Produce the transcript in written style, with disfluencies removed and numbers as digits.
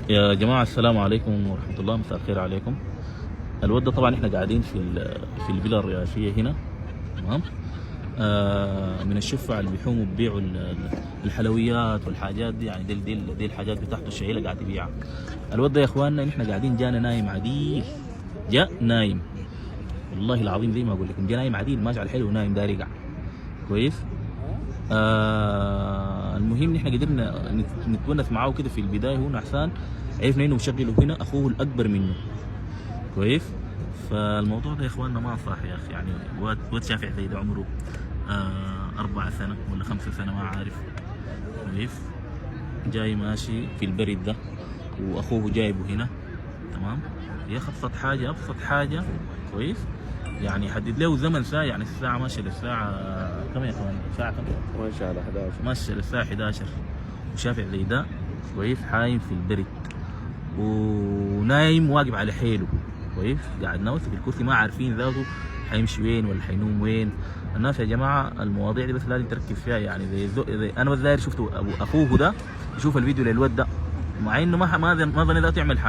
يا جماعة السلام عليكم ورحمة الله، مساء الخير عليكم. الود ده طبعا احنا قاعدين في الفيلا الرئاسية هنا، تمام. من الشفع اللي بيحوموا بيبيعوا الحلويات والحاجات دي، يعني دي الحاجات بتاعته الشهيرة قاعد يبيعها. الود ده يا اخواننا احنا قاعدين جانا نايم عديل، جاء نايم والله العظيم زي ما اقول لكم، جاء نايم عديل ماشي على الحلو ونايم داير يقع كويس. المهم نحن قدرنا نتونس معاه كده في البدايه. هو نعسان، عرفنا انه مشغله هنا اخوه الاكبر منه كويس. فالموضوع ده يا اخواننا ما صح يا اخي، يعني واد شافع زي ده عمره 4 سنة ولا 5 سنة ما عارف كويس، جاي ماشي في البرد ده واخوه جايبه هنا، تمام. هي ابسط حاجه كويس، يعني يحدد له زمن ساعه، يعني الساعه ماشيه للساعه كم يا اخوان؟ الساعه كم؟ ماشي على 11. ماشيه للساعه 11 وشافع زي ده كويس، حايم في البرد ونايم واقف على حيله كويس، قاعد ناوي في الكرسي، ما عارفين ذاته حيمشي وين ولا حينوم وين. الناس يا جماعه المواضيع دي بس لازم تركز فيها، يعني زي انا بس داير شفت اخوه ده يشوف الفيديو للود ده، مع انه ما ظني ذاته يعمل حاجه.